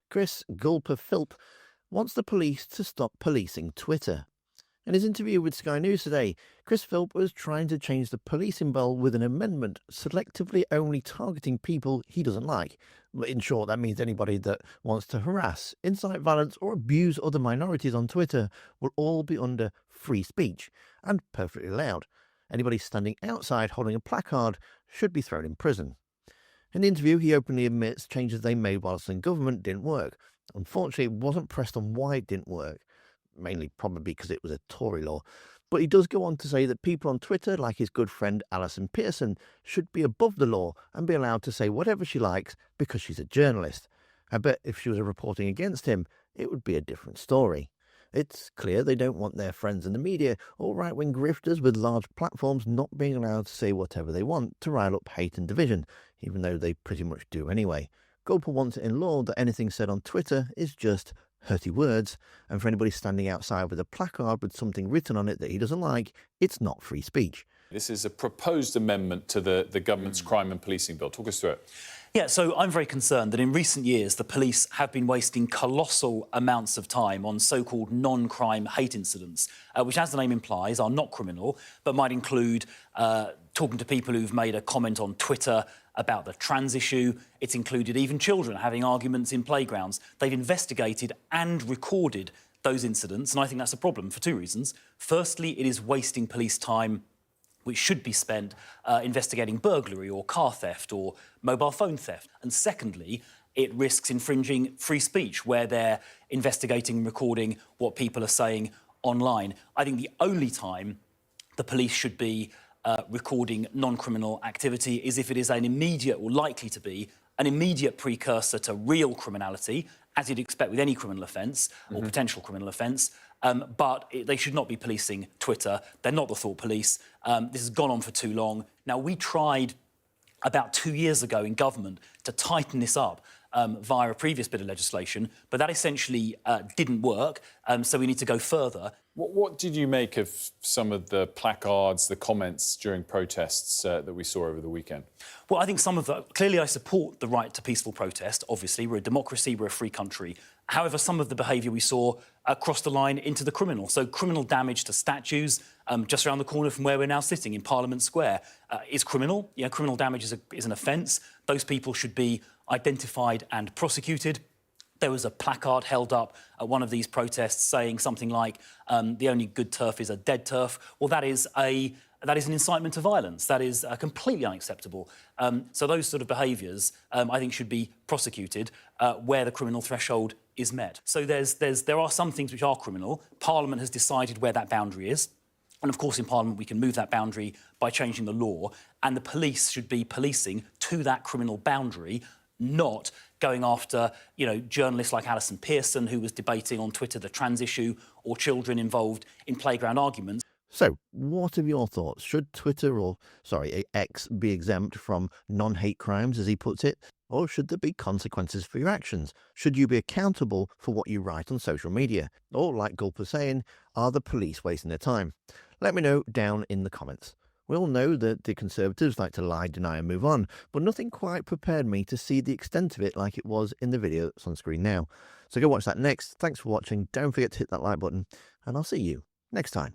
Chris Gulper Philp wants the police to stop policing Twitter. In his interview with Sky News today, Chris Philp was trying to change the policing bill with an amendment selectively only targeting people he doesn't like. In short, that means anybody that wants to harass, incite violence or abuse other minorities on Twitter will all be under free speech and perfectly allowed. Anybody standing outside holding a placard should be thrown in prison. In the interview, he openly admits changes they made whilst in government didn't work. Unfortunately, it wasn't pressed on why it didn't work, mainly probably because it was a Tory law. But he does go on to say that people on Twitter, like his good friend Alison Pearson, should be above the law and be allowed to say whatever she likes because she's a journalist. I bet if she was reporting against him, it would be a different story. It's clear they don't want their friends in the media or right-wing grifters with large platforms not being allowed to say whatever they want to rile up hate and division, even though they pretty much do anyway. Gulper wants it in law that anything said on Twitter is just hurty words, and for anybody standing outside with a placard with something written on it that he doesn't like, it's not free speech. This is a proposed amendment to the government's crime and policing bill. Talk us through it. Yeah, so I'm very concerned that in recent years the police have been wasting colossal amounts of time on so-called non-crime hate incidents, which, as the name implies, are not criminal, but might include talking to people who've made a comment on Twitter about the trans issue. It's included even children having arguments in playgrounds. They've investigated and recorded those incidents, and I think that's a problem for two reasons. Firstly, it is wasting police time which should be spent investigating burglary or car theft or mobile phone theft. And secondly, it risks infringing free speech where they're investigating and recording what people are saying online. I think the only time the police should be recording non-criminal activity is if it is an immediate, or likely to be, an immediate precursor to real criminality, as you'd expect with any criminal offence or potential criminal offence. But they should not be policing Twitter. They're not the thought police. This has gone on for too long. Now, we tried about 2 years ago in government to tighten this up via a previous bit of legislation, but that essentially didn't work, so we need to go further. What did you make of some of the placards, the comments during protests that we saw over the weekend? Well, I think some of that... Clearly, I support the right to peaceful protest. Obviously, we're a democracy, we're a free country. However, some of the behaviour we saw crossed the line into the criminal. So criminal damage to statues just around the corner from where we're now sitting in Parliament Square is criminal. You know, criminal damage is an offence. Those people should be identified and prosecuted. There was a placard held up at one of these protests saying something like, the only good turf is a dead turf. Well, that is an incitement to violence. That is completely unacceptable. So those sort of behaviours, I think, should be prosecuted where the criminal threshold is met. So there are some things which are criminal. Parliament has decided where that boundary is. And, of course, in Parliament we can move that boundary by changing the law. And the police should be policing to that criminal boundary, not going after, you know, journalists like Alison Pearson, who was debating on Twitter the trans issue, or children involved in playground arguments. So, what are your thoughts? Should Twitter, X, be exempt from non-hate crimes, as he puts it? Or should there be consequences for your actions? Should you be accountable for what you write on social media? Or, like Gulper saying, are the police wasting their time? Let me know down in the comments. We all know that the Conservatives like to lie, deny and move on, but nothing quite prepared me to see the extent of it like it was in the video that's on screen now. So go watch that next. Thanks for watching. Don't forget to hit that like button, and I'll see you next time.